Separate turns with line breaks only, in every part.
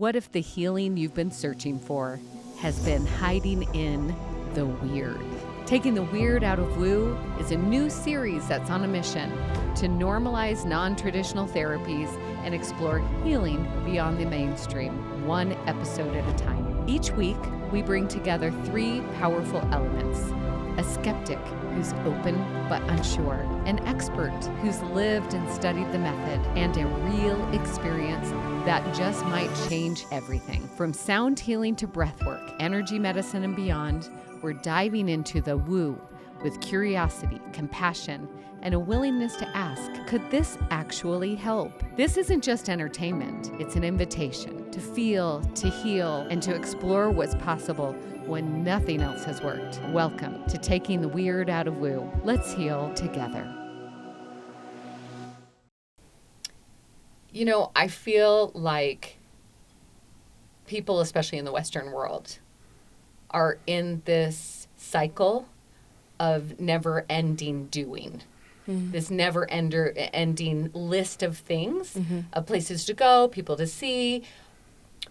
What if the healing you've been searching for has been hiding in the weird? Taking the Weird Out of Woo is a new series that's on a mission to normalize non-traditional therapies and explore healing beyond the mainstream, one episode at a time. Each week, we bring together 3 powerful elements: a skeptic who's open but unsure, an expert who's lived and studied the method, and a real experience that just might change everything. From sound healing to breathwork, energy medicine, and beyond, we're diving into the woo with curiosity, compassion, and a willingness to ask, could this actually help? This isn't just entertainment, it's an invitation to feel, to heal, and to explore what's possible when nothing else has worked. Welcome to Taking the Weird Out of Woo. Let's heal together. You know, I feel like people, especially in the Western world, are in this cycle of never-ending doing. Mm-hmm. This never-ending list of things, of places to go, people to see,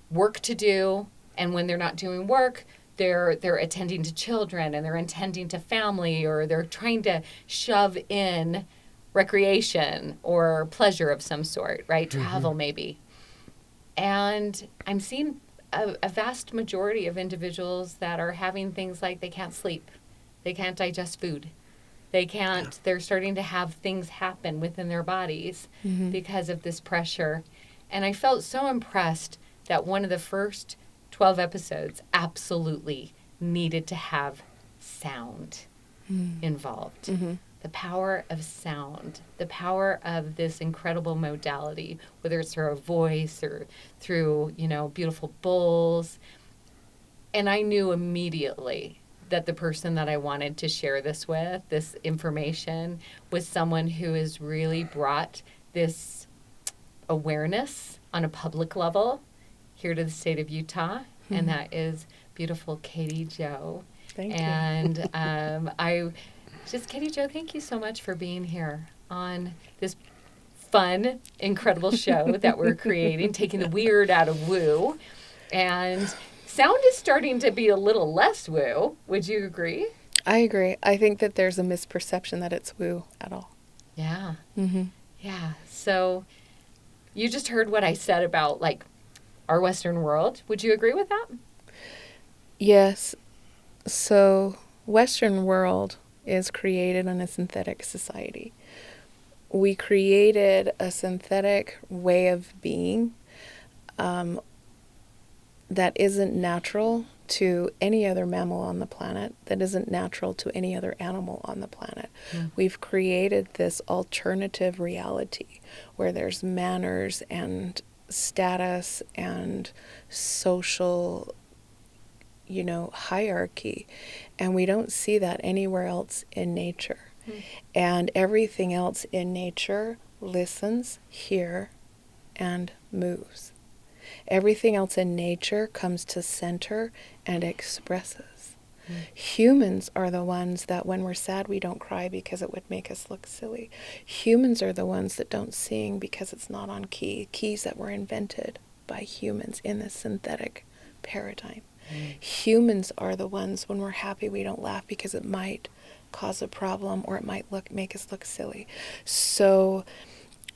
work to do, and when they're not doing work, they're attending to children, and they're attending to family, or they're trying to shove in recreation or pleasure of some sort, right? Travel, maybe. And I'm seeing a vast majority of individuals that are having things like they can't sleep, they can't digest food, they're starting to have things happen within their bodies because of this pressure. And I felt so impressed that one of the first 12 episodes absolutely needed to have sound involved. The power of sound, the power of this incredible modality, whether it's through a voice or through, beautiful bowls. And I knew immediately that the person that I wanted to share this with, this information, was someone who has really brought this awareness on a public level here to the state of Utah, and that is beautiful Katie Jo.
Thank you.
And Katie Jo, thank you so much for being here on this fun, incredible show that we're creating, Taking the Weird Out of Woo. And sound is starting to be a little less woo. Would you agree?
I agree. I think that there's a misperception that it's woo at all.
Yeah. Yeah. So you just heard what I said about, our Western world. Would you agree with that?
Yes. So Western world is created in a synthetic society. We created a synthetic way of being that isn't natural to any other mammal on the planet, that isn't natural to any other animal on the planet. We've created this alternative reality where there's manners and status and social hierarchy, and we don't see that anywhere else in nature. And everything else in nature listens, hears, and moves. Everything else in nature comes to center and expresses. Humans are the ones that when we're sad we don't cry because it would make us look silly. Humans are the ones that don't sing because it's not on key. Keys that were invented by humans in this synthetic paradigm. Humans are the ones, when we're happy, we don't laugh because it might cause a problem or it might make us look silly. So,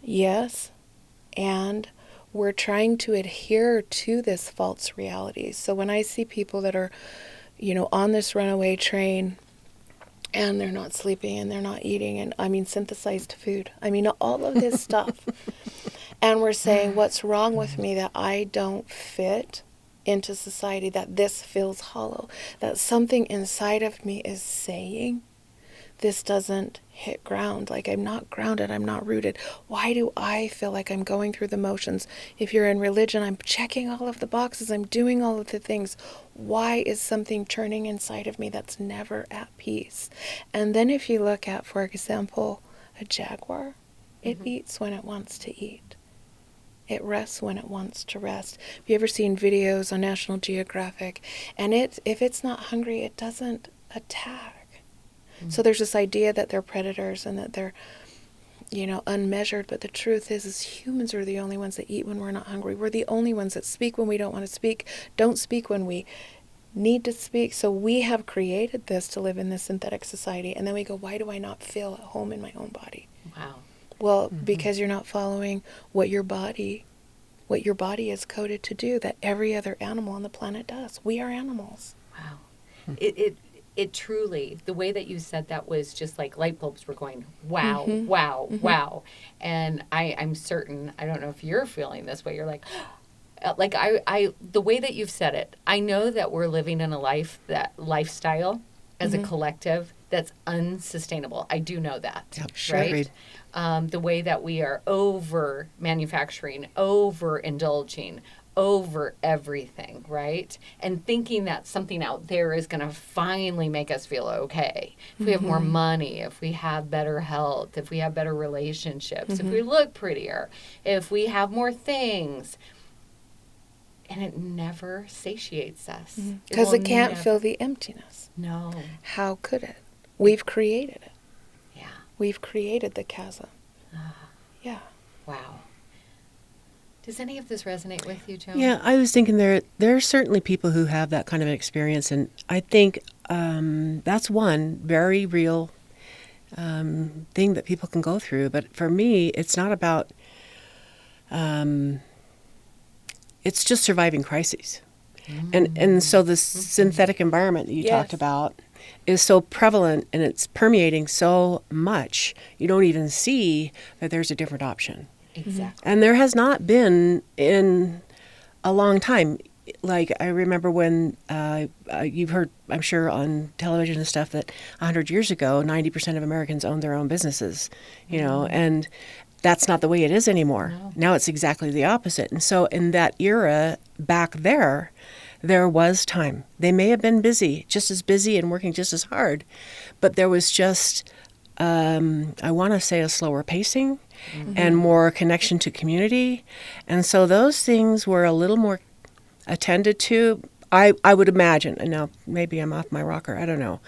yes, and we're trying to adhere to this false reality. So when I see people that are, on this runaway train and they're not sleeping and they're not eating, and synthesized food, all of this stuff, and we're saying, what's wrong with me that I don't fit into society, that this feels hollow, that something inside of me is saying this doesn't hit ground, like I'm not grounded, I'm not rooted. Why do I feel like I'm going through the motions? If you're in religion, I'm checking all of the boxes, I'm doing all of the things. Why is something churning inside of me that's never at peace? And then if you look at, for example, a jaguar, it eats when it wants to eat. It rests when it wants to rest. Have you ever seen videos on National Geographic? And if it's not hungry, it doesn't attack. So there's this idea that they're predators and that they're unmeasured. But the truth is humans are the only ones that eat when we're not hungry. We're the only ones that speak when we don't want to speak, don't speak when we need to speak. So we have created this to live in this synthetic society. And then we go, why do I not feel at home in my own body?
Wow.
Well, because you're not following what your body is coded to do, that every other animal on the planet does. We are animals.
Wow. It truly, the way that you said that was just like light bulbs were going, wow, wow, wow. And I'm certain, I don't know if you're feeling this way, you're like I the way that you've said it, I know that we're living in a lifestyle as a collective that's unsustainable. I do know that.
Yep, sure.
Right? The way that we are over manufacturing, over indulging, over everything, right? And thinking that something out there is going to finally make us feel okay. If we have more money, if we have better health, if we have better relationships, if we look prettier, if we have more things. And it never satiates us.
Because it can't fill the emptiness.
No.
How could it? We've created it.
Yeah.
We've created the chasm. Yeah.
Wow. Does any of this resonate with you, Joan?
Yeah, I was thinking there are certainly people who have that kind of experience, and I think that's one very real thing that people can go through. But for me, it's not about... it's just surviving crises. And so this synthetic environment that you talked about is so prevalent and it's permeating so much, you don't even see that there's a different option.
Exactly.
And there has not been in a long time. Like, I remember when you've heard, I'm sure, on television and stuff that 100 years ago, 90% of Americans owned their own businesses, and that's not the way it is anymore.
No.
Now it's exactly the opposite. And so in that era back there was time. They may have been just as busy and working just as hard, but there was just, I want to say, a slower pacing and more connection to community. And so those things were a little more attended to, I would imagine. And now maybe I'm off my rocker, I don't know.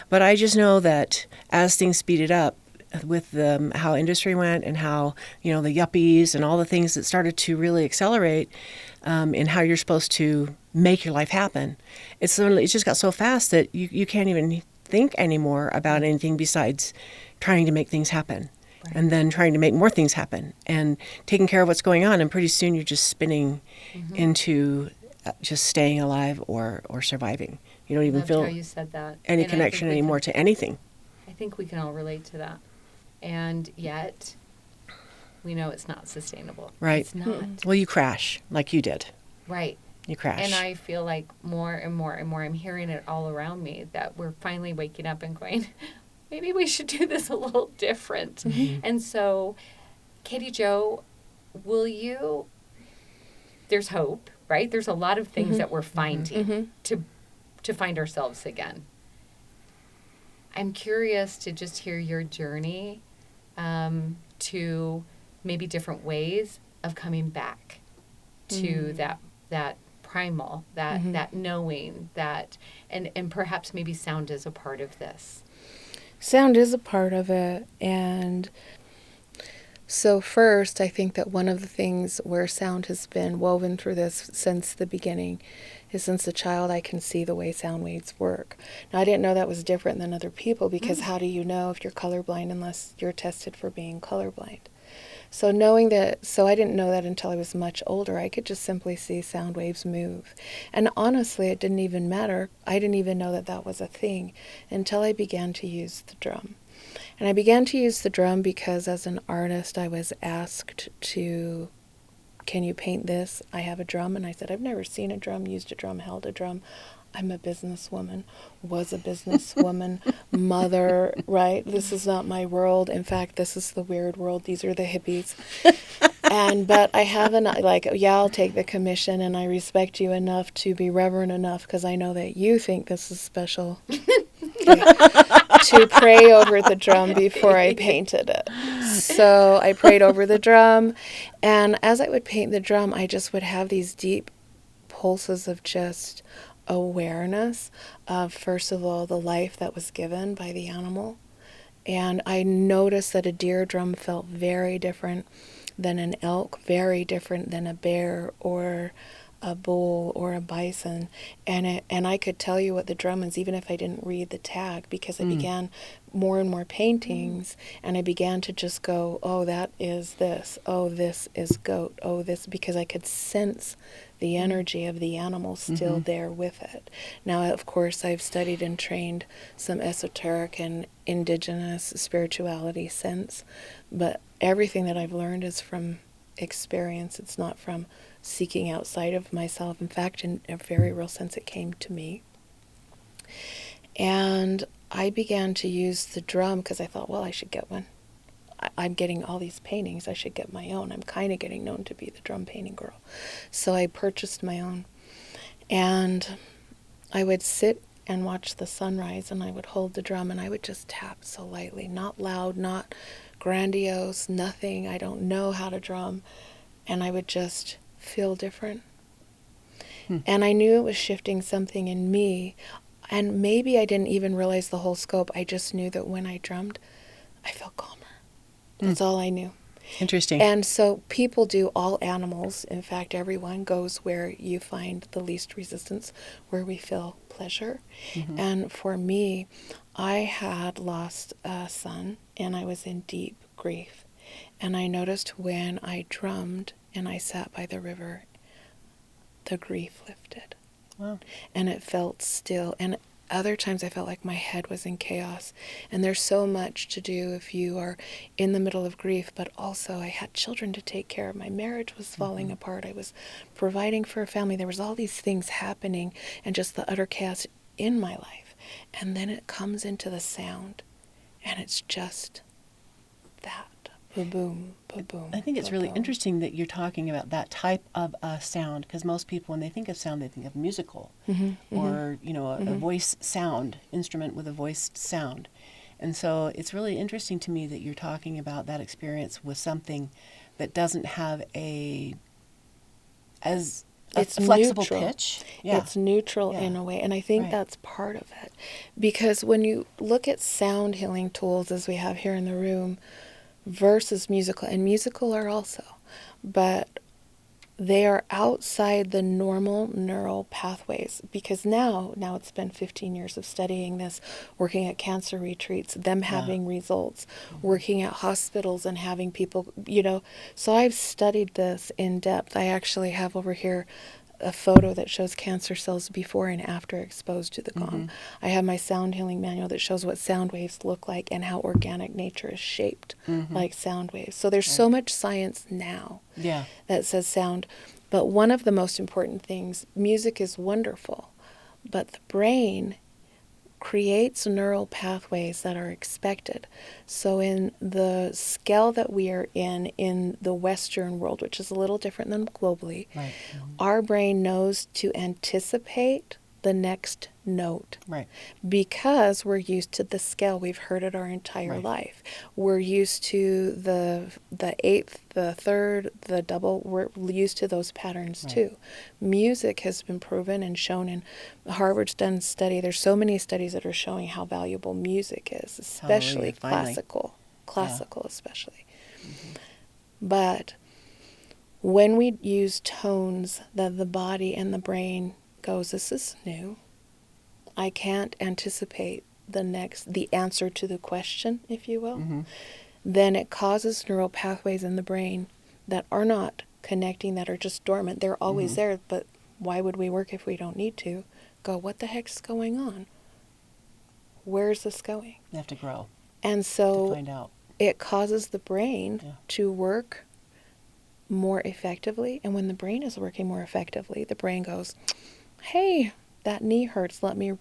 But I just know that as things speeded up, with how industry went and how, the yuppies and all the things that started to really accelerate in how you're supposed to make your life happen. It just got so fast that you can't even think anymore about anything besides trying to make things happen. Right. And then trying to make more things happen and taking care of what's going on. And pretty soon you're just spinning into just staying alive or surviving. You don't even feel
how you said that.
any connection anymore to anything.
I think we can all relate to that. And yet, we know it's not sustainable.
Right.
It's not.
Well, you crash like you did.
Right.
You crash.
And I feel like more and more and more, I'm hearing it all around me, that we're finally waking up and going, maybe we should do this a little different. And so, Katie Jo, there's hope, right? There's a lot of things that we're finding to find ourselves again. I'm curious to just hear your journey to maybe different ways of coming back to that primal, that knowing, that and perhaps maybe sound is a part of this.
Sound is a part of it. And so first, I think that one of the things where sound has been woven through this since the beginning is since a child I can see the way sound waves work. Now, I didn't know that was different than other people because how do you know if you're colorblind unless you're tested for being colorblind? So I didn't know that until I was much older. I could just simply see sound waves move. And honestly, it didn't even matter. I didn't even know that was a thing until I began to use the drum. And I began to use the drum because as an artist, I was asked to, can you paint this? I have a drum. And I said, I've never seen a drum, used a drum, held a drum. I'm a businesswoman, was a businesswoman, mother, right? This is not my world. In fact, this is the weird world. These are the hippies. But I haven't, I'll take the commission, and I respect you enough to be reverent enough because I know that you think this is special to pray over the drum before I painted it. So I prayed over the drum, and as I would paint the drum, I just would have these deep pulses of just awareness of, first of all, the life that was given by the animal, And I noticed that a deer drum felt very different than an elk, very different than a bear or a bull or a bison. And I could tell you what the drum is even if I didn't read the tag, because I began more and more paintings, and I began to just go, oh, that is this. Oh, this is goat. Oh, this, because I could sense the energy of the animal still there with it. Now, of course, I've studied and trained some esoteric and indigenous spirituality sense, but everything that I've learned is from experience. It's not from seeking outside of myself. In fact, in a very real sense, it came to me. And I began to use the drum because I thought, well, I should get one. I'm getting all these paintings. I should get my own. I'm kind of getting known to be the drum painting girl. So I purchased my own. And I would sit and watch the sunrise, and I would hold the drum, and I would just tap so lightly, not loud, not grandiose, nothing. I don't know how to drum. And I would just feel different. And I knew it was shifting something in me. And maybe I didn't even realize the whole scope. I just knew that when I drummed, I felt calmer. That's all I knew.
Interesting.
And so people do, all animals, in fact, everyone goes where you find the least resistance, where we feel pleasure. And for me, I had lost a son, and I was in deep grief. And I noticed when I drummed and I sat by the river, the grief lifted.
Wow.
And it felt still. And other times I felt like my head was in chaos. And there's so much to do if you are in the middle of grief, but also I had children to take care of. My marriage was falling apart. I was providing for a family. There was all these things happening, and just the utter chaos in my life. And then it comes into the sound, and it's just that. Ba-boom, ba-boom.
I think it's really
ba-boom.
interesting that you're talking about that type of sound, because most people, when they think of sound, they think of musical or, you know, a voice sound, instrument with a voiced sound. And so it's really interesting to me that you're talking about that experience with something that doesn't have a flexible
neutral.
pitch. Yeah.
It's neutral in a way, and I think that's part of it. Because when you look at sound healing tools as we have here in the room versus musical, and musical are also, but they are outside the normal neural pathways, because now it's been 15 years of studying this, working at cancer retreats, them having results, working at hospitals and having people, you know, so I've studied this in depth. I actually have over here a photo that shows cancer cells before and after exposed to the gong. I have my sound healing manual that shows what sound waves look like and how organic nature is shaped like sound waves. So there's so much science now that says sound. But one of the most important things, music is wonderful, but the brain creates neural pathways that are expected. So in the scale that we are in the Western world, which is a little different than globally, our brain knows to anticipate the next note. Because we're used to the scale. We've heard it our entire life. We're used to the eighth, the third, the double. We're used to those patterns too. Music has been proven and shown, in Harvard's done a study. There's so many studies that are showing how valuable music is, especially classical especially. But when we use tones that the body and the brain goes, this is new. I can't anticipate the answer to the question, if you will. Then it causes neural pathways in the brain that are not connecting, that are just dormant. They're always there, but why would we work if we don't need to? Go, what the heck's going on? Where's this going?
You have to grow.
And so
to find out.
It causes the brain to work more effectively. And when the brain is working more effectively, the brain goes, hey, that knee hurts. Let me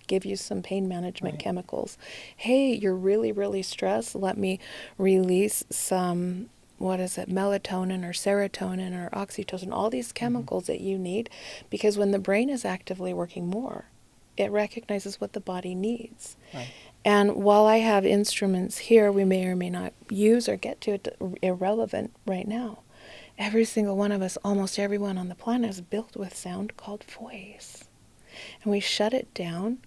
give you some pain management chemicals. Hey, you're really, really stressed. Let me release some, melatonin or serotonin or oxytocin, all these chemicals that you need. Because when the brain is actively working more, it recognizes what the body needs. And while I have instruments here we may or may not use or get to, it irrelevant right now. Every single one of us, almost everyone on the planet, is built with sound called voice. And we shut it down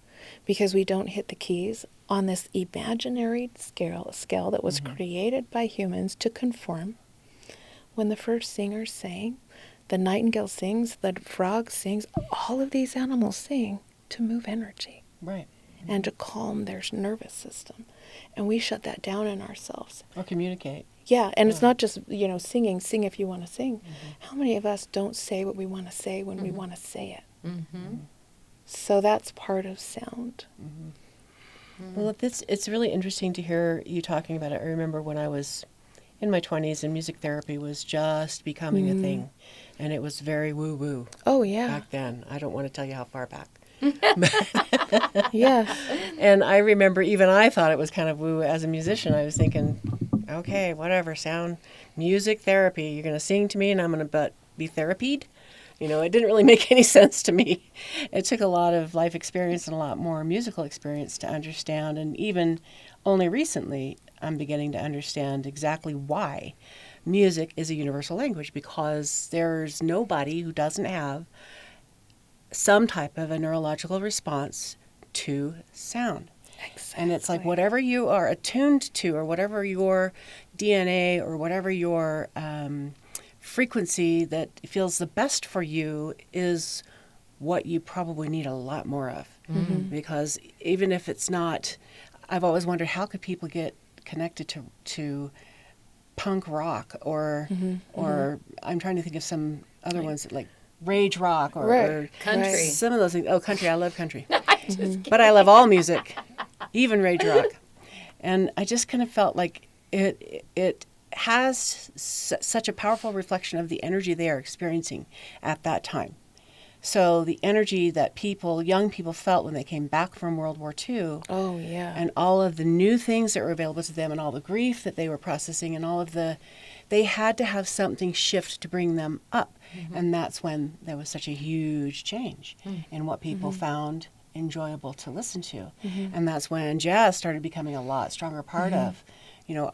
because we don't hit the keys on this imaginary scale that was created by humans to conform. When the first singer sang, the nightingale sings, the frog sings, all of these animals sing to move energy.
Right.
And to calm their nervous system. And we shut that down in ourselves.
Or communicate.
Yeah, and it's not just, singing, sing if you want to sing. How many of us don't say what we want to say when we want to say it? So that's part of sound.
Well, it's really interesting to hear you talking about it. I remember when I was in my 20s and music therapy was just becoming a thing. And it was very woo-woo
Oh, yeah.
back then. I don't want to tell you how far back.
Yes.
And I remember even I thought it was kind of woo as a musician. I was thinking, okay, whatever, sound, music therapy. You're going to sing to me and I'm going to be therapied? It didn't really make any sense to me. It took a lot of life experience and a lot more musical experience to understand. And even only recently, I'm beginning to understand exactly why music is a universal language, because there's nobody who doesn't have some type of a neurological response to sound.
Exactly.
And it's like whatever you are attuned to, or whatever your DNA, or whatever your frequency that feels the best for you, is what you probably need a lot more of. Because even if it's not, I've always wondered, how could people get connected to punk rock or I'm trying to think of some other ones like rage rock or
country.
Some of those things. Oh, country. I love country. But I love all music, even rage rock. And I just kind of felt like it has such a powerful reflection of the energy they are experiencing at that time. So the energy that young people felt when they came back from World War II.
Oh, yeah.
And all of the new things that were available to them and all the grief that they were processing and all of they had to have something shift to bring them up. And that's when there was such a huge change in what people found enjoyable to listen to. And that's when jazz started becoming a lot stronger part of,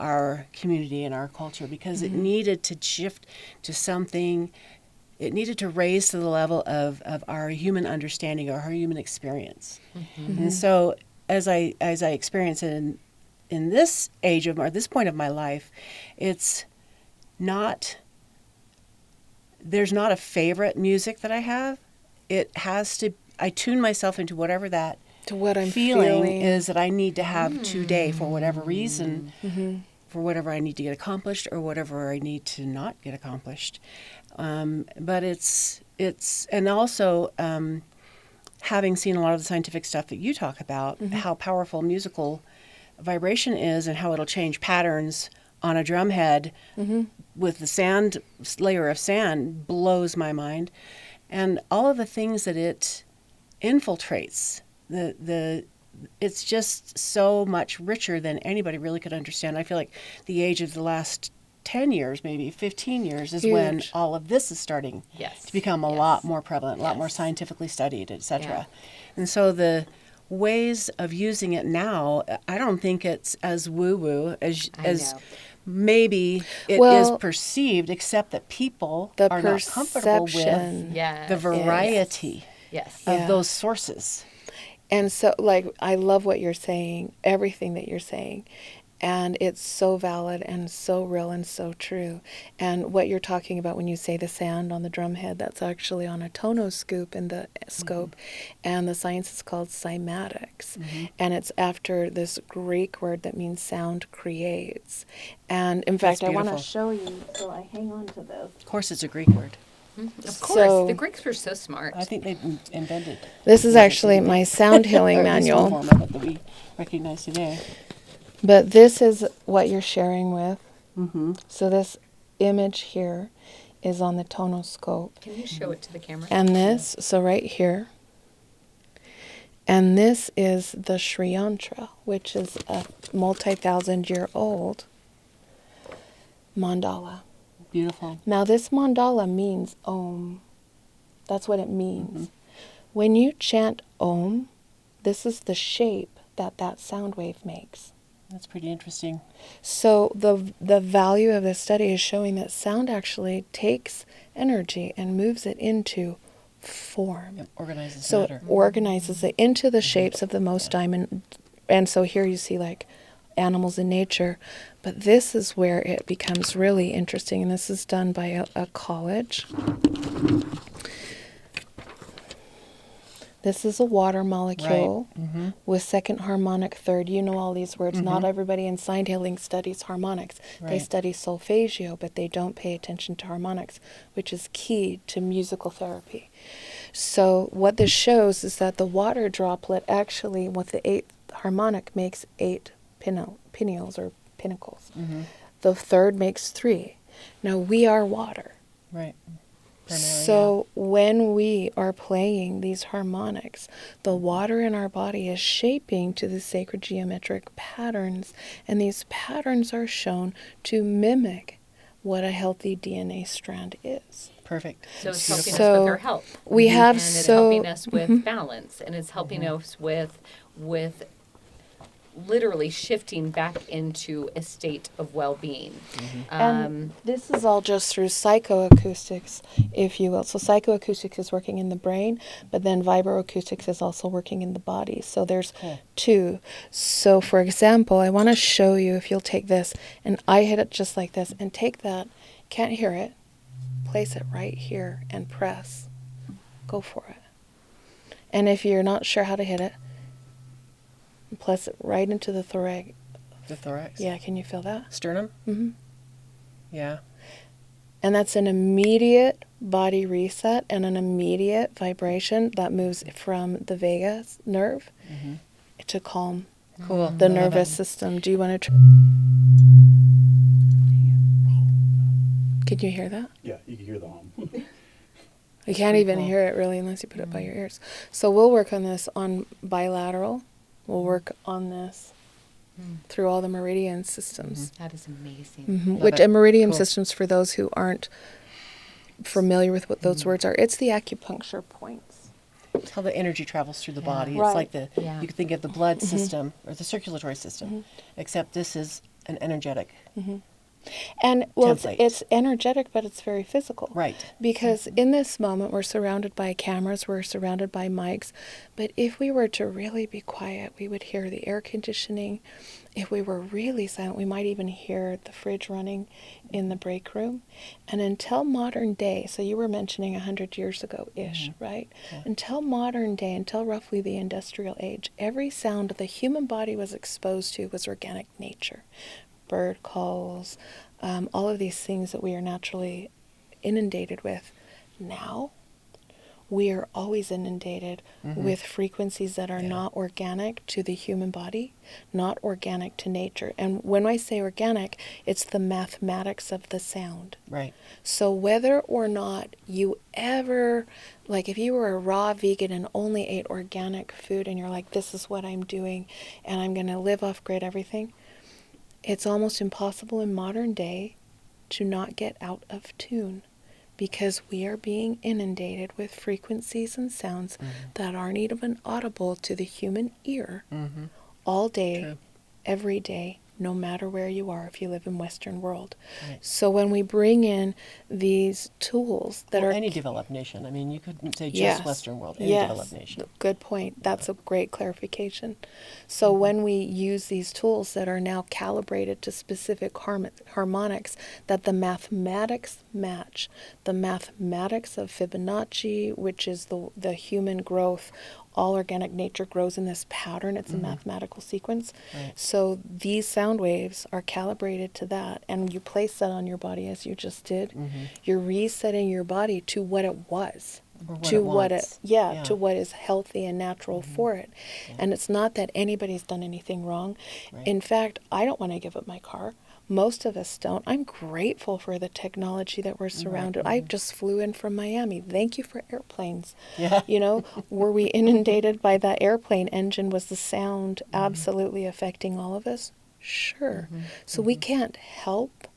our community and our culture, because it needed to shift to something. It needed to raise to the level of our human understanding or our human experience. And so as I experience it in this age or this point of my life, there's not a favorite music that I have. I tune myself into whatever that
to what I'm
feeling is that I need to have today for whatever reason, for whatever I need to get accomplished or whatever I need to not get accomplished. But it's and also having seen a lot of the scientific stuff that you talk about, how powerful musical vibration is and how it'll change patterns on a drum head with the layer of sand blows my mind. And all of the things that it infiltrates, it's just so much richer than anybody really could understand. I feel like the age of the last 10 years, maybe 15 years, is when all of this is starting to become a lot more prevalent, a lot more scientifically studied, etc. Yeah. And so the ways of using it now, I don't think it's as woo-woo as maybe it is perceived, except that people are not comfortable with the variety of those sources.
And so, I love what you're saying, everything that you're saying. And it's so valid and so real and so true. And what you're talking about when you say the sand on the drum head, that's actually on a tonoscope in the scope. And the science is called cymatics. And it's after this Greek word that means sound creates. And in fact, I want to show you, so I hang on to this.
Of course, it's a Greek word.
Of course, the Greeks were so smart.
I think they invented.
This is actually my sound healing manual
that we recognize today.
But this is what you're sharing with. So this image here is on the tonoscope.
Can you show it to the camera?
And this, so right here. And this is the Sri Yantra, which is a multi-thousand-year-old mandala.
Beautiful.
Now this mandala means Om. That's what it means. When you chant Om, this is the shape that sound wave makes.
That's pretty interesting.
So the value of this study is showing that sound actually takes energy and moves it into form.
It organizes
So
matter.
it organizes it into the shapes of the most diamond. And so here you see like animals in nature. But this is where it becomes really interesting. And this is done by a college. This is a water molecule with second harmonic third. You know all these words. Not everybody in sign healing studies harmonics. They study solfeggio, but they don't pay attention to harmonics, which is key to musical therapy. So what this shows is that the water droplet actually, with the 8th harmonic, makes 8 pinnacles or pinnacles. The third makes 3. Now we are water.
Right.
So when we are playing these harmonics, the water in our body is shaping to the sacred geometric patterns, and these patterns are shown to mimic what a healthy DNA strand is.
Perfect.
So it's helping us
So
with our health.
we have
and it's
so
helping us with balance, and it's helping us with literally shifting back into a state of well-being.
And this is all just through psychoacoustics, if you will. So psychoacoustics is working in the brain, but then vibroacoustics is also working in the body. So there's two. So for example, I want to show you, if you'll take this, and I hit it just like this, and take that, can't hear it, place it right here and press. Go for it. And if you're not sure how to hit it, press it right into the thorax.
The thorax?
Yeah, can you feel that?
Sternum?
Mm-hmm.
Yeah.
And that's an immediate body reset and an immediate vibration that moves from the vagus nerve to calm
Cool.
the nervous system. Do you want to Can you hear that?
Yeah, you can hear the hum.
You can't even hear it really unless you put it by your ears. So we'll work on this on bilateral. We'll work on this through all the meridian systems.
That is amazing.
Which
it.
meridian
Cool.
systems, for those who aren't familiar with what those words are, it's the acupuncture points.
It's how the energy travels through the body.
Right.
It's like the
Yeah.
you could think of the blood system or the circulatory system, except this is an energetic.
And well,
Template.
it's energetic, but it's very physical.
Right.
Because in this moment, we're surrounded by cameras, we're surrounded by mics. But if we were to really be quiet, we would hear the air conditioning. If we were really silent, we might even hear the fridge running in the break room. And until modern day, so you were mentioning 100 years ago-ish, right?
Yeah.
Until modern day, until roughly the industrial age, every sound the human body was exposed to was organic nature. Bird calls, all of these things that we are naturally inundated with. Now, we are always inundated with frequencies that are not organic to the human body, not organic to nature. And when I say organic, it's the mathematics of the sound.
Right.
So whether or not you ever, like if you were a raw vegan and only ate organic food and you're like, this is what I'm doing and I'm going to live off grid everything, it's almost impossible in modern day to not get out of tune, because we are being inundated with frequencies and sounds that aren't even audible to the human ear all day,
True.
every day, no matter where you are if you live in Western world.
Right.
So when we bring in these tools that
Well,
are
any developed nation. I mean, you couldn't say just
Yes.
Western world. Any
Yes.
developed nation.
Good point. That's a great clarification. So when we use these tools that are now calibrated to specific harmonics that the mathematics match, the mathematics of Fibonacci, which is the human growth, all organic nature grows in this pattern. It's a mathematical sequence.
Right.
So these sound waves are calibrated to that, and you place that on your body as you just did. You're resetting your body to what it was.
Or what
To
it
what it,
wants.
yeah, to what is healthy and natural for it. And it's not that anybody's done anything wrong.
Right.
In fact, I don't want to give up my car. Most of us don't. I'm grateful for the technology that we're surrounded. I just flew in from Miami. Thank you for airplanes.
Yeah.
You know, were we inundated by that airplane engine? Was the sound absolutely affecting all of us? Sure. So we can't help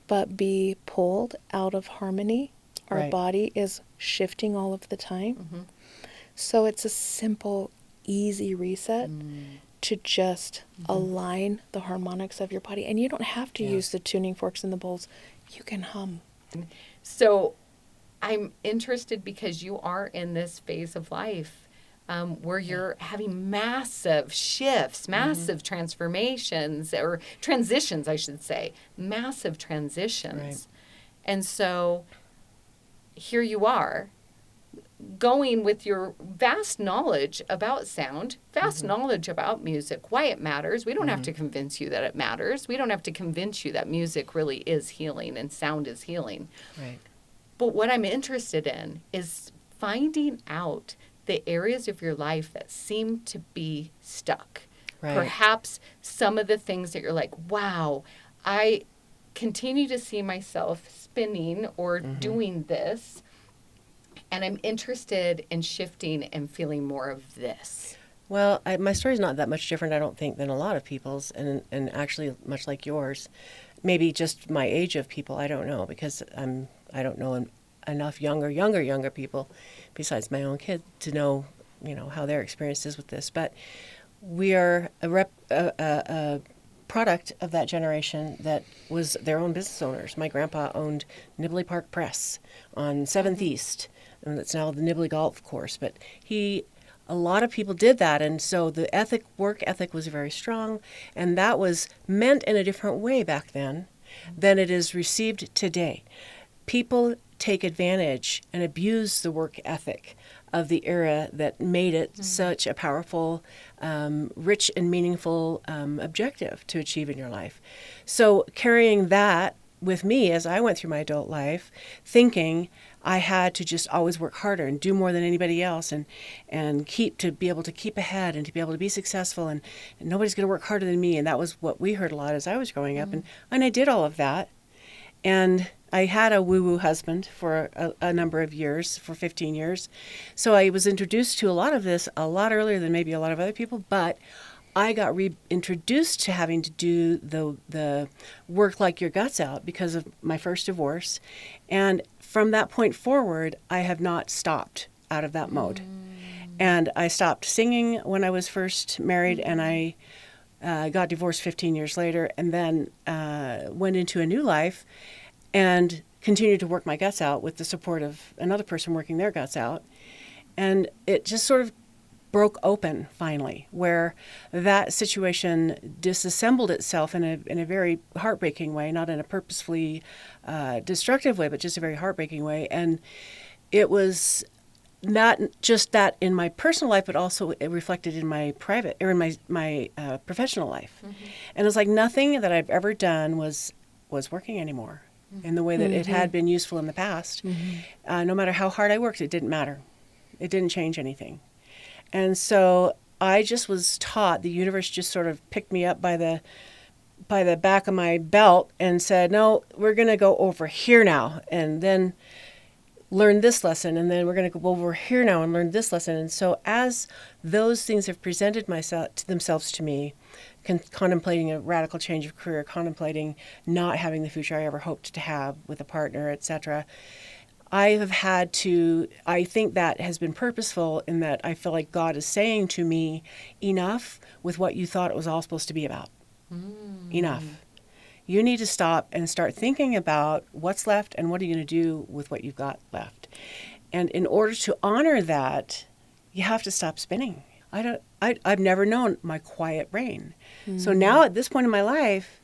but be pulled out of harmony. Our
Right.
body is shifting all of the time. So it's a simple, easy reset to just align the harmonics of your body. And you don't have to use the tuning forks and the bowls. You can hum.
So I'm interested because you are in this phase of life where you're having massive shifts, massive transformations, or transitions, I should say, massive transitions.
Right.
And so here you are going with your vast knowledge about sound, vast knowledge about music, why it matters. We don't have to convince you that it matters. We don't have to convince you that music really is healing and sound is healing.
Right.
But what I'm interested in is finding out the areas of your life that seem to be stuck.
Right.
Perhaps some of the things that you're like, wow, I continue to see myself spinning or doing this, and I'm interested in shifting and feeling more of this.
Well, my story's not that much different, I don't think, than a lot of people's, and actually much like yours. Maybe just my age of people, I don't know, because I don't know enough younger people, besides my own kid, to know, how their experience is with this. But we are a product of that generation that was their own business owners. My grandpa owned Nibley Park Press on 7th East, and it's now the Nibley Golf Course. But a lot of people did that, and so the work ethic was very strong, and that was meant in a different way back then than it is received today. People take advantage and abuse the work ethic of the era that made it such a powerful, rich and meaningful objective to achieve in your life. So carrying that with me as I went through my adult life, thinking I had to just always work harder and do more than anybody else, and to be able to keep ahead and to be able to be successful, and nobody's going to work harder than me. And that was what we heard a lot as I was growing up, and I did all of that. And I had a woo-woo husband for a number of years, for 15 years. So I was introduced to a lot of this a lot earlier than maybe a lot of other people, but I got reintroduced to having to do the work like your guts out because of my first divorce. And from that point forward, I have not stopped out of that mode. And I stopped singing when I was first married, and I got divorced 15 years later, and then went into a new life and continued to work my guts out with the support of another person working their guts out. And it just sort of broke open finally, where that situation disassembled itself in a very heartbreaking way, not in a purposefully destructive way, but just a very heartbreaking way. And it was not just that in my personal life, but also it reflected in my private or in my professional life. And it's like nothing that I've ever done was working anymore in the way that it had been useful in the past. No matter how hard I worked, it didn't matter. It didn't change anything. And so I just was taught, the universe just sort of picked me up by the back of my belt and said, no, we're going to go over here now, and then learn this lesson, and then we're going to go over here now and learn this lesson. And so as those things have presented themselves to me, contemplating a radical change of career, contemplating not having the future I ever hoped to have with a partner, etc., I have had to, I think that has been purposeful in that I feel like God is saying to me, enough with what you thought it was all supposed to be about. Enough. You need to stop and start thinking about what's left and what are you going to do with what you've got left. And in order to honor that, you have to stop spinning. I've never known my quiet brain. So now at this point in my life,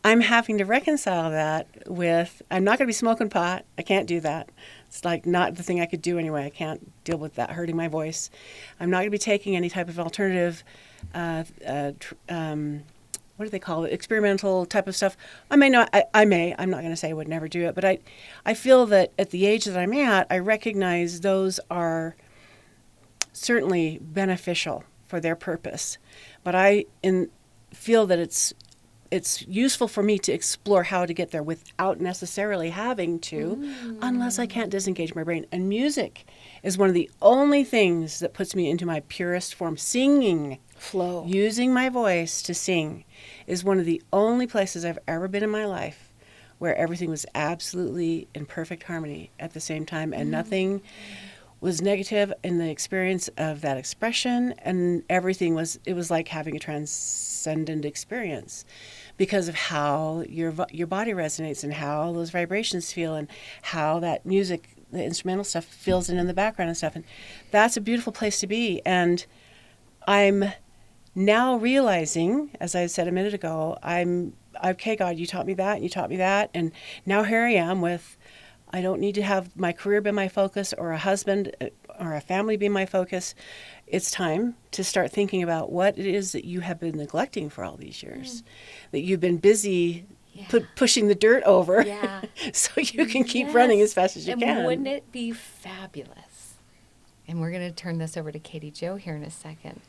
I'm having to reconcile that with, I'm not going to be smoking pot. I can't do that. It's like not the thing I could do anyway. I can't deal with that hurting my voice. I'm not going to be taking any type of alternative, what do they call it, experimental type of stuff. I may not, I'm not going to say I would never do it, but I feel that at the age that I'm at, I recognize those are certainly beneficial for their purpose. But I feel that it's useful for me to explore how to get there without necessarily having to, unless I can't disengage my brain. And music is one of the only things that puts me into my purest form. Singing,
Flow.
using my voice to sing is one of the only places I've ever been in my life where everything was absolutely in perfect harmony at the same time, and nothing was negative in the experience of that expression, and everything was, it was like having a transcendent experience because of how your body resonates and how those vibrations feel and how that music the instrumental stuff fills in the background and stuff. And that's a beautiful place to be. And I'm now realizing, as I said a minute ago, okay, God, you taught me that, and you taught me that. And now here I am with, I don't need to have my career be my focus or a husband or a family be my focus. It's time to start thinking about what it is that you have been neglecting for all these years, that you've been busy pushing the dirt over so you can keep running as fast as you can.
And wouldn't it be fabulous? And we're going to turn this over to Katie Jo here in a second.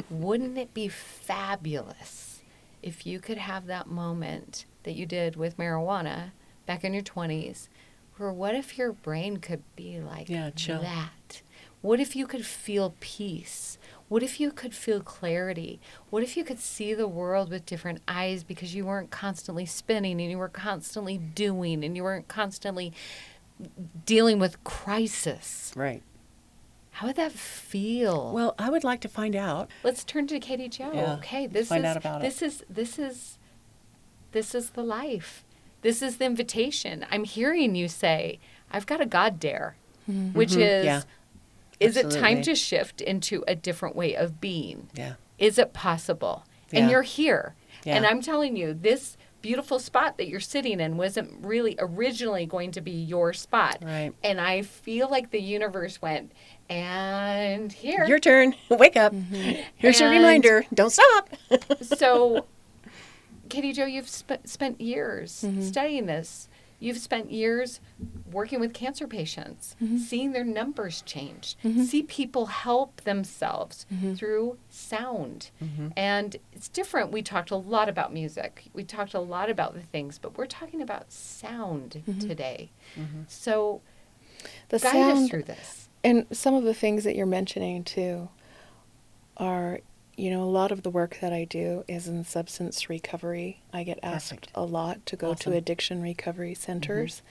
Wouldn't it be fabulous if you could have that moment that you did with marijuana back in your 20s, where what if your brain could be like that? What if you could feel peace? What if you could feel clarity? What if you could see the world with different eyes because you weren't constantly spinning and you were constantly doing and you weren't constantly dealing with crisis?
Right.
How would that feel?
Well, I would like to find out.
Let's turn to Katie Jo.
Yeah,
okay,
find out about
this is the life. This is the invitation. I'm hearing you say, I've got a God dare, which is it time to shift into a different way of being?
Yeah.
Is it possible?
Yeah.
And you're here.
Yeah.
And I'm telling you, this beautiful spot that you're sitting in wasn't really originally going to be your spot.
Right.
And I feel like the universe went, and here.
Your turn. Wake up. Here's your reminder. Don't stop.
So, Katie Jo, you've spent years studying this. You've spent years working with cancer patients, seeing their numbers change, see people help themselves through sound. And it's different. We talked a lot about music. We talked a lot about the things, but we're talking about sound today. So guide us through this.
And some of the things that you're mentioning, too, are, a lot of the work that I do is in substance recovery. I get asked a lot to go to addiction recovery centers.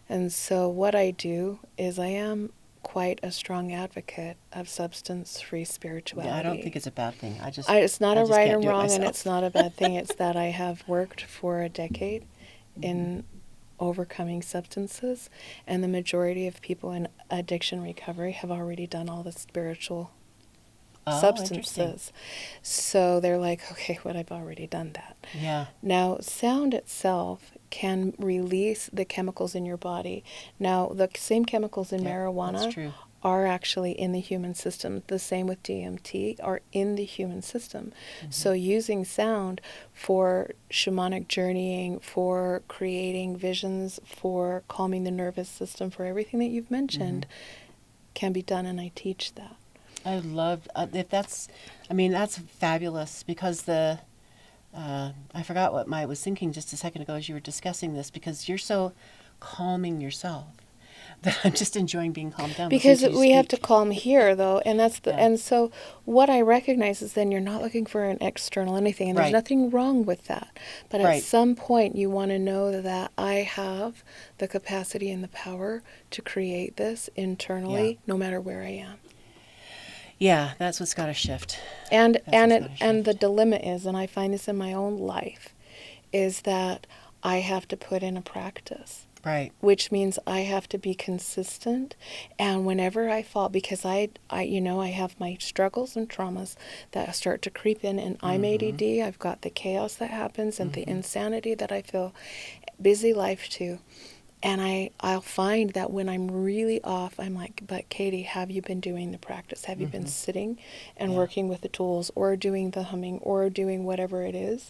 And so what I do is I am quite a strong advocate of substance-free spirituality.
Yeah, I don't think it's a bad thing.
It's not a right or wrong, and it's not a bad thing. It's that I have worked for a decade in overcoming substances, and the majority of people in addiction recovery have already done all the spiritual substances. So they're like, okay, I've already done that.
Yeah.
Now, sound itself can release the chemicals in your body. Now, the same chemicals in marijuana are actually in the human system. The same with DMT are in the human system. So using sound for shamanic journeying, for creating visions, for calming the nervous system, for everything that you've mentioned can be done, and I teach that.
I love, that's fabulous, because I forgot what I was thinking just a second ago as you were discussing this, because you're so calming yourself that I'm just enjoying being calmed down.
Because we have to calm here, though, and that's and so what I recognize is then you're not looking for an external anything, and there's nothing wrong with that. But at some point, you want to know that I have the capacity and the power to create this internally, no matter where I am.
Yeah, that's what's got to shift.
And the dilemma is, and I find this in my own life, is that I have to put in a practice.
Right.
Which means I have to be consistent, and whenever I fall, because I have my struggles and traumas that start to creep in, and I'm ADD, I've got the chaos that happens and the insanity that I feel, busy life too. And I'll find that when I'm really off, I'm like, but Katie, have you been doing the practice? Have you been sitting and working with the tools, or doing the humming, or doing whatever it is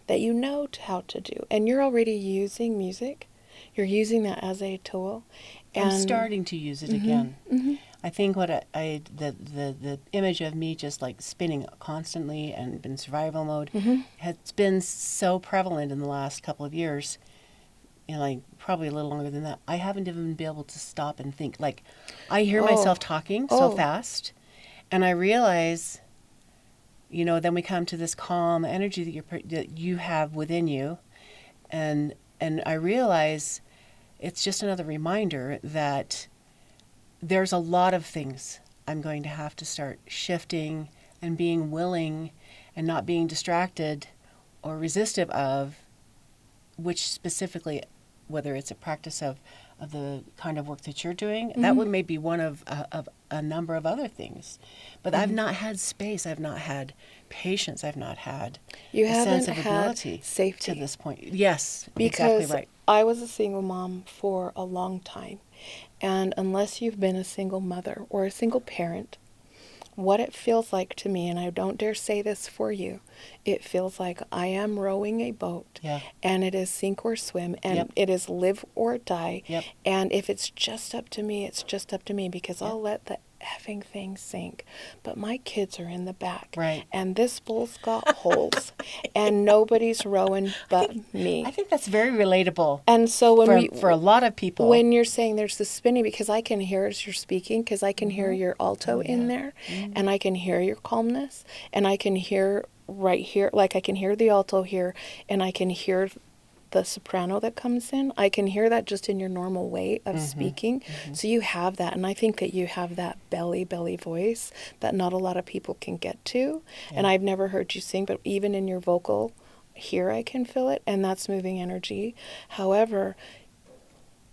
that you know how to do? And you're already using music. You're using that as a tool. And
I'm starting to use it again. I think what the image of me just like spinning constantly and in survival mode has been so prevalent in the last couple of years. Like probably a little longer than that. I haven't even been able to stop and think. Like, I hear myself talking so fast, and I realize, then we come to this calm energy that you have within you, and I realize it's just another reminder that there's a lot of things I'm going to have to start shifting and being willing and not being distracted or resistive of, which specifically, whether it's a practice of kind of work that you're doing. That would maybe one of a number of other things. But I've not had space. I've not had patience. I've not had
You
a
haven't
sense of
had
ability
safety.
to this point. Yes,
Because
exactly right.
I was a single mom for a long time. And unless you've been a single mother or a single parent, what it feels like to me, and I don't dare say this for you, it feels like I am rowing a boat,
Yeah.
and it is sink or swim, and
Yep.
it is live or die.
Yep.
And if it's just up to me, it's just up to me, because
Yep.
I'll let the effing thing sink. But my kids are in the back,
Right.
and this bull's got holes, and nobody's rowing but me.
I think that's very relatable.
And so when
for a lot of people.
when you're saying there's the spinning, because I can hear as you're speaking, because I can hear your alto in there, and I can hear your calmness, and I can hear right here, like I can hear the alto here, and I can hear the soprano that comes in. I can hear that just in your normal way of speaking. So you have that, and I think that you have that belly voice that not a lot of people can get to. And I've never heard you sing, but even in your vocal here I can feel it, and that's moving energy. However,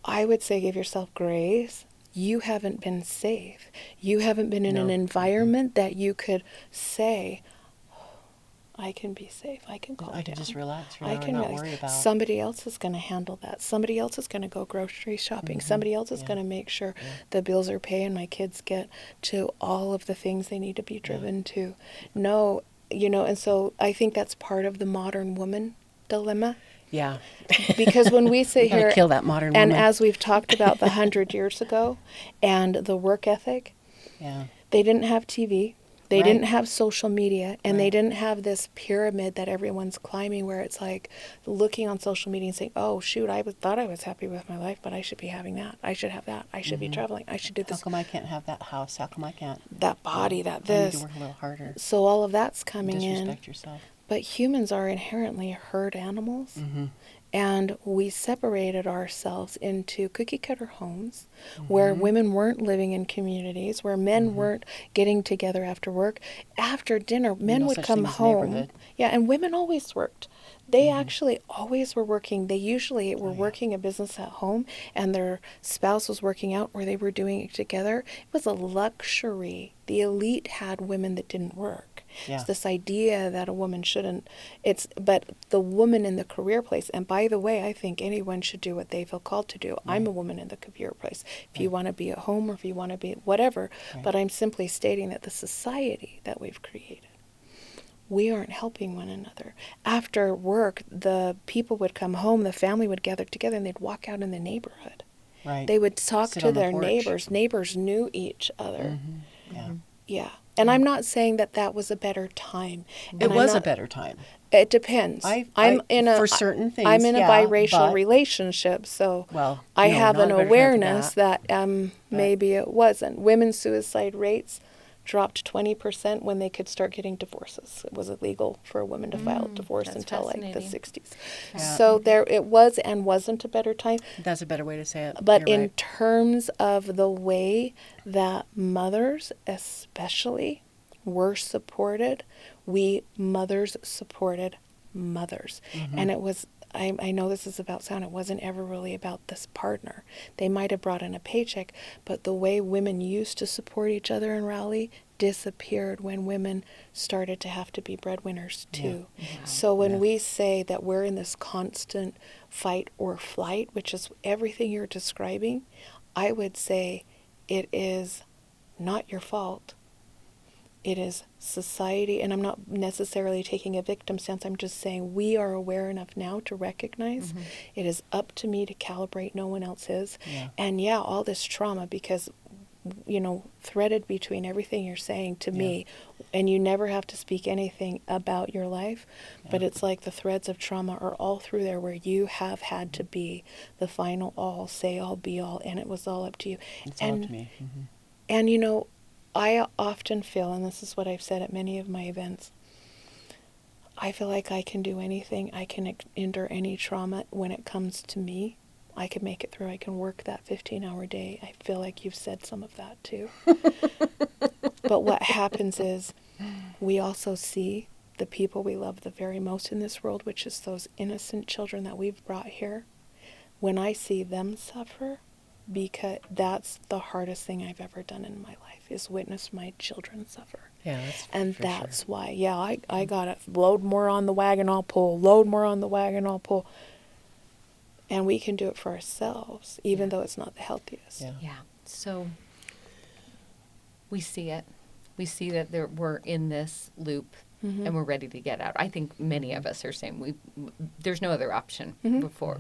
I would say give yourself grace. You haven't been safe. You haven't been in an environment that you could say, I can be safe. I can calm down.
I can just relax for
I
now
can
and not
relax.
worry about.
Somebody else is going to handle that. Somebody else is going to go grocery shopping. Somebody else is going to make sure the bills are paid and my kids get to all of the things they need to be driven to. No, and so I think that's part of the modern woman dilemma.
Yeah.
Because when we sit
gotta
here,
kill that modern
and
woman.
as we've talked about the 100 years ago, and the work ethic,
Yeah.
they didn't have TV. They
Right.
didn't have social media, and they
Right.
didn't have this pyramid that everyone's climbing, where it's like looking on social media and saying, oh, shoot, thought I was happy with my life, but I should be having that. I should have that. I should be traveling. I should do
How
this.
come I can't have that house? How come I can't?
That body, that
I need
this.
to work a little harder.
So all of that's coming in.
Disrespect yourself.
But humans are inherently herd animals. And we separated ourselves into cookie cutter homes where women weren't living in communities, where men weren't getting together after work. After dinner, men
No
would
such
come
thing as
home.
neighborhood.
Yeah, and women always worked. They actually always were working. They usually were working a business at home, and their spouse was working out, or they were doing it together. It was a luxury. The elite had women that didn't work.
Yeah.
It's this idea that a woman shouldn't, but the woman in the career place, and by the way, I think anyone should do what they feel called to do. I'm a woman in the career place. If you want to be at home, or if you want to be whatever, but I'm simply stating that the society that we've created, we aren't helping one another. After work, the people would come home, the family would gather together, and they'd walk out in the neighborhood.
Right.
They would talk
Sit
to
on the
their
porch.
neighbors. Neighbors knew each other.
Yeah.
Yeah. And I'm not saying that was a better time.
It
And I'm
was a
not-
better time.
It depends.
For certain things,
I'm in a
yeah,
biracial
but-
relationship, so
Well,
I
no,
have
not
an
a better time for
awareness
that.
that maybe it wasn't. Women's suicide rates dropped 20% when they could start getting divorces. It was illegal for a woman to file divorce
that's
until like the
fascinating.
60s.
Yeah.
So it was and wasn't a better time.
That's a better way to say it.
But
You're
in
right.
terms of the way that mothers especially were supported, we mothers supported mothers. And it was, I know this is about sound, it wasn't ever really about this partner. They might have brought in a paycheck, but the way women used to support each other and rally disappeared when women started to have to be breadwinners too. So when we say that we're in this constant fight or flight, which is everything you're describing, I would say it is not your fault. It is society, and I'm not necessarily taking a victim stance. I'm just saying we are aware enough now to recognize it is up to me to calibrate, no one else is.
Yeah.
And yeah, all this trauma, because, threaded between everything you're saying to me, and you never have to speak anything about your life, but it's like the threads of trauma are all through there, where you have had to be the final all, say all, be all, and it was all up to you.
It's all up to me.
And I often feel, and this is what I've said at many of my events, I feel like I can do anything. I can endure any trauma when it comes to me. I can make it through. I can work that 15-hour day. I feel like you've said some of that too. But what happens is we also see the people we love the very most in this world, which is those innocent children that we've brought here. When I see them suffer, because that's the hardest thing I've ever done in my life, is witness my children suffer.
Yeah, that's
And
for
that's
sure.
why, I got to load more on the wagon, I'll pull, load more on the wagon, I'll pull. And we can do it for ourselves, even though it's not the healthiest.
Yeah.
Yeah. So we see it. We see that we're in this loop and we're ready to get out. I think many of us are saying there's no other option before.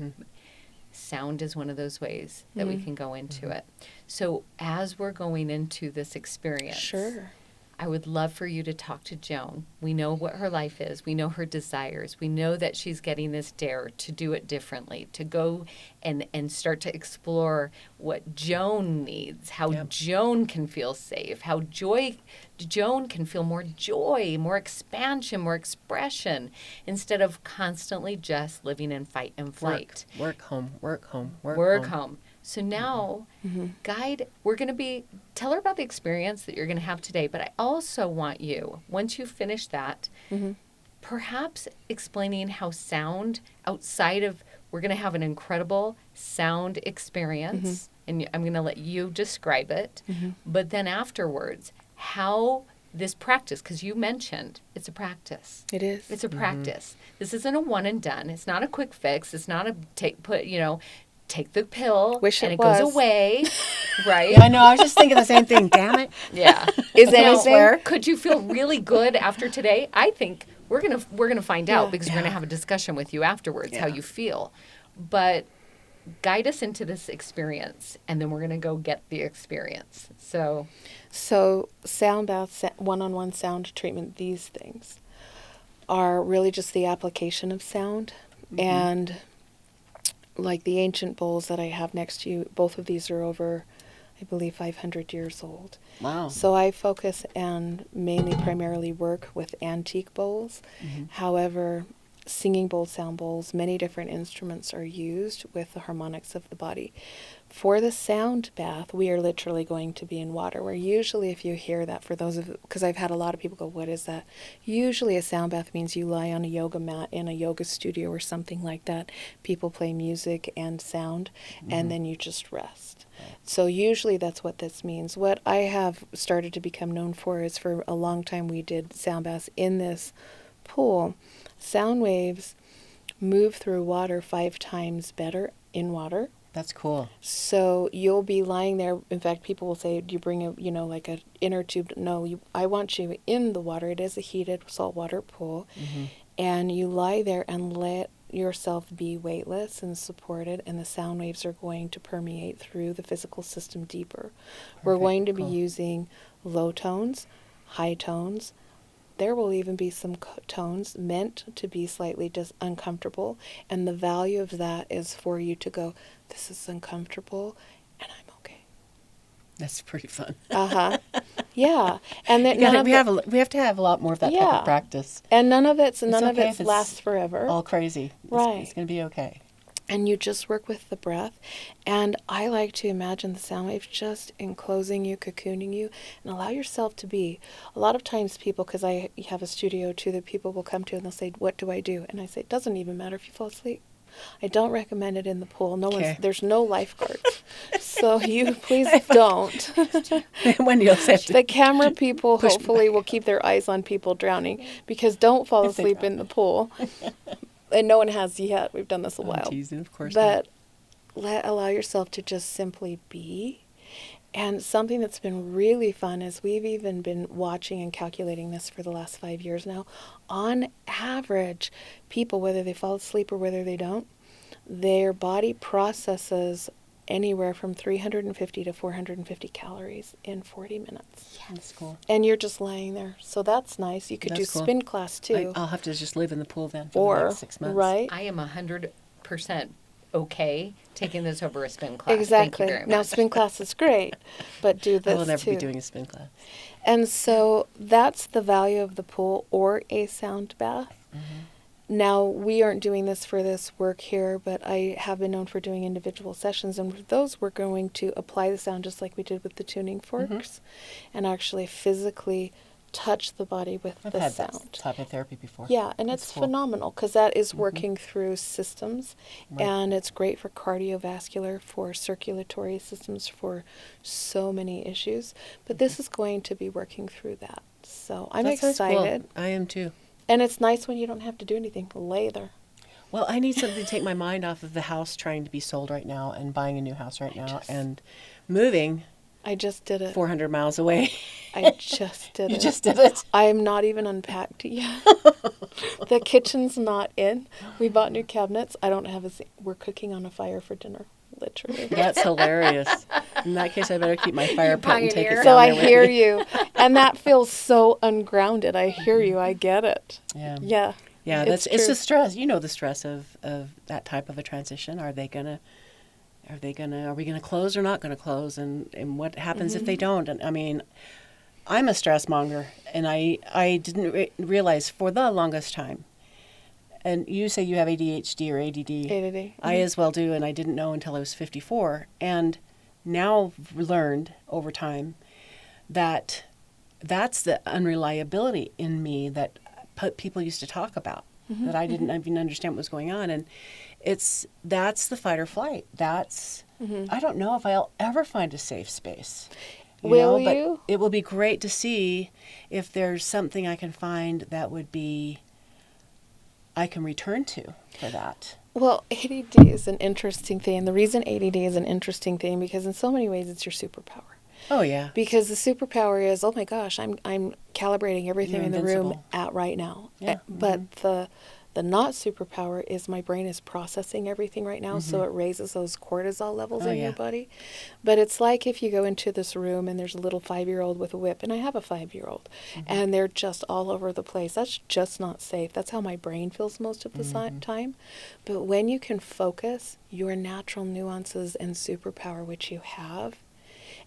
Sound is one of those ways that we can go into it. So as we're going into this experience,
Sure.
I would love for you to talk to Joan. We know what her life is. We know her desires. We know that she's getting this dare to do it differently, to go and start to explore what Joan needs, how Joan can feel safe, how Joan can feel more joy, more expansion, more expression, instead of constantly just living in fight and flight.
Work, home, work, home,
Work, home. So now, tell her about the experience that you're going to have today. But I also want you, once you finish that, perhaps explaining how sound outside of, we're going to have an incredible sound experience. And I'm going to let you describe it. But then afterwards, how this practice, because you mentioned it's a practice.
It is.
It's a practice. This isn't a one and done. It's not a quick fix. It's not a take the pill and it goes away, right?
Yeah, I know. I was just thinking the same thing. Damn it.
Yeah. Could you feel really good after today? I think we're gonna find out because we're gonna have a discussion with you afterwards how you feel. But guide us into this experience, and then we're gonna go get the experience. So
sound bath, one-on-one sound treatment, these things are really just the application of sound. And like the ancient bowls that I have next to you, both of these are over, I believe, 500 years old.
Wow.
So I focus and primarily work with antique bowls. However, singing bowls, sound bowls, many different instruments are used with the harmonics of the body. For the sound bath, we are literally going to be in water, where usually if you hear that, because I've had a lot of people go, what is that? Usually a sound bath means you lie on a yoga mat in a yoga studio or something like that. People play music and sound, and then you just rest. So usually that's what this means. What I have started to become known for is, for a long time we did sound baths in this pool. Sound waves move through water 5 times better in water.
That's cool.
So you'll be lying there. In fact, people will say, do you bring like an inner tube? No, I want you in the water. It is a heated saltwater pool. And you lie there and let yourself be weightless and supported, and the sound waves are going to permeate through the physical system deeper. We're going to be using low tones, high tones. There will even be some tones meant to be slightly just uncomfortable. And the value of that is for you to go, this is uncomfortable, and I'm okay.
That's pretty fun.
Yeah. And then
we have to have a lot more of that type of practice.
And none of it
if
lasts forever.
All crazy.
Right.
It's going to be okay.
And you just work with the breath. And I like to imagine the sound wave just enclosing you, cocooning you, and allow yourself to be. A lot of times people, because I have a studio too, that people will come to and they'll say, what do I do? And I say, it doesn't even matter if you fall asleep. I don't recommend it in the pool. There's no lifeguards. So you please don't.
When you'll set
the camera people hopefully will keep their eyes on people drowning, because don't fall asleep in the pool. And no one has yet. We've done this a while.
Teasing, of course.
But allow yourself to just simply be. And something that's been really fun is we've even been watching and calculating this for the last 5 years now. On average, people, whether they fall asleep or whether they don't, their body processes anywhere from 350 to 450 calories in 40 minutes.
Yeah, that's cool.
And you're just lying there. So that's nice. You could do spin class too.
I'll have to just live in the pool then for the next 6 months.
Right.
I am 100% okay taking this over a spin class.
Exactly.
Thank you very much.
Now spin class is great, but do this too.
I will never be doing a spin class.
And so that's the value of the pool or a sound bath. Now, we aren't doing this for this work here, but I have been known for doing individual sessions, and with those we're going to apply the sound just like we did with the tuning forks, and actually physically touch the body with
I've
the
had
sound.
that type of therapy before.
Yeah, and
That's
it's
cool.
phenomenal because that is working through systems,
Right.
and it's great for cardiovascular, for circulatory systems, for so many issues. But this is going to be working through that. So I'm
That sounds cool.
excited.
I am too.
And it's nice when you don't have to do anything. Lay there.
Well, I need something to take my mind off of the house trying to be sold right now and buying a new house right now and moving
I just did it.
400 miles away.
I just did
You
it.
just did it.
I am not even unpacked yet. The kitchen's not in. We bought new cabinets. I don't have we're cooking on a fire for dinner, literally.
That's hilarious. In that case, I better keep my fire pit and take it
pioneer.
down
So I
there with
hear
me.
you. And that feels so ungrounded. I hear you. I get it.
Yeah.
Yeah.
Yeah,
it's
it's
true.
the stress. You know the stress of that type of a transition. Are we gonna close or not gonna close? And what happens if they don't? And I mean, I'm a stress monger, and I didn't realize for the longest time. And you say you have ADHD or ADD.
ADD.
I as well do, and I didn't know until I was 54. And now I've learned over time that that's the unreliability in me that people used to talk about, that I didn't even understand what was going on. And that's the fight or flight. That's, I don't know if I'll ever find a safe space.
Will
but
you?
it will be great to see if there's something I can find that would be, I can return to for that.
Well, ADD is an interesting thing. The reason ADD is an interesting thing, because in so many ways it's your superpower.
Oh, yeah.
Because the superpower is, oh my gosh, I'm calibrating everything
You're
in the room
invincible.
at right now.
Yeah.
But the not superpower is my brain is processing everything right now, so it raises those cortisol levels
Oh,
in
yeah.
your body. But it's like if you go into this room and there's a little 5-year-old with a whip, and I have a 5-year-old, and they're just all over the place. That's just not safe. That's how my brain feels most of the time. But when you can focus your natural nuances and superpower, which you have,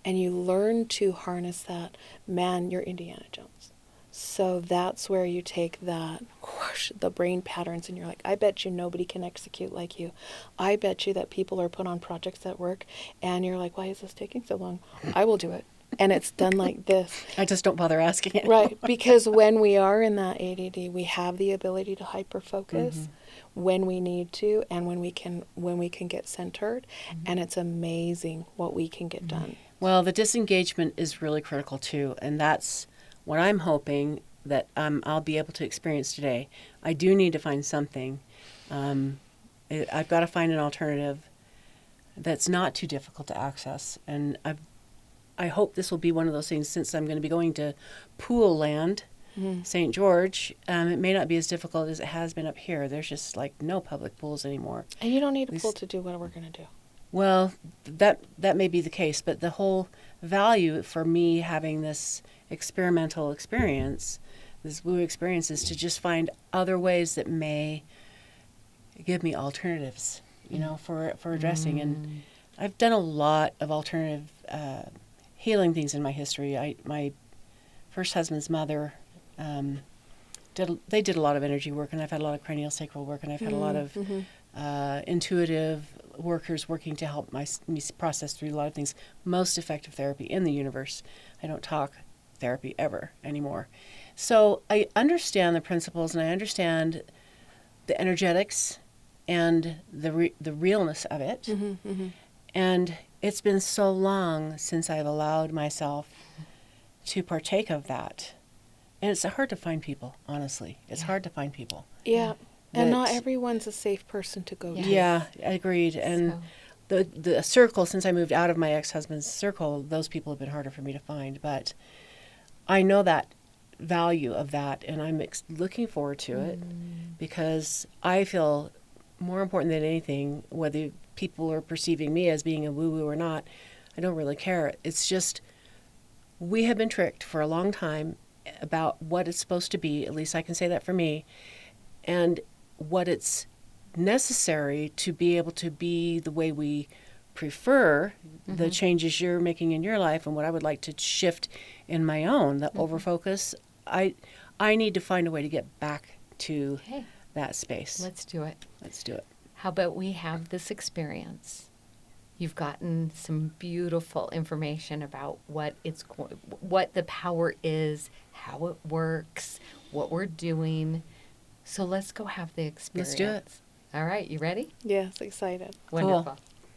and you learn to harness that, man, you're Indiana Jones. So that's where you take that, whoosh, the brain patterns, and you're like, I bet you nobody can execute like you. I bet you that people are put on projects at work, and you're like, why is this taking so long? I will do it. And it's done like this.
I just don't bother asking it.
Right, because when we are in that ADD, we have the ability to hyper-focus when we need to, and when we can get centered, and it's amazing what we can get done.
Well, the disengagement is really critical too, and that's what I'm hoping that I'll be able to experience today. I do need to find something. I've got to find an alternative that's not too difficult to access, and I hope this will be one of those things, since I'm going to be going to Pool Land, St. George. It may not be as difficult as it has been up here. There's just like no public pools anymore.
And you don't need a pool to do what we're going to do.
Well, that may be the case, but the whole value for me having this experimental experience, this woo experience, is to just find other ways that may give me alternatives, for addressing. And I've done a lot of alternative healing things in my history. My first husband's mother, they did a lot of energy work, and I've had a lot of cranial sacral work, and I've had a lot of intuitive workers working to help me process through a lot of things. Most effective therapy in the universe. I don't talk therapy ever anymore. So I understand the principles, and I understand the energetics and the realness of it. And it's been so long since I've allowed myself to partake of that. And it's hard to find people, honestly. It's hard to find people.
Yeah. And not
that-
everyone's a safe person to go to.
Yeah, agreed. And
So-
the circle, since I moved out of my ex-husband's circle, those people have been harder for me to find. But I know that value of that, and I'm looking forward to it, because I feel more important than anything, whether people are perceiving me as being a woo-woo or not, I don't really care. It's just, we have been tricked for a long time about what it's supposed to be, at least I can say that for me, and what it's necessary to be able to be the way we prefer, the changes you're making in your life, and what I would like to shift in my own, the overfocus. I need to find a way to get back to that space.
Let's do it.
Let's do it.
How about we have this experience? You've gotten some beautiful information about what the power is, how it works, what we're doing. So let's go have the experience.
Let's do it.
All right, you ready?
Yes, excited.
Wonderful.
Cool.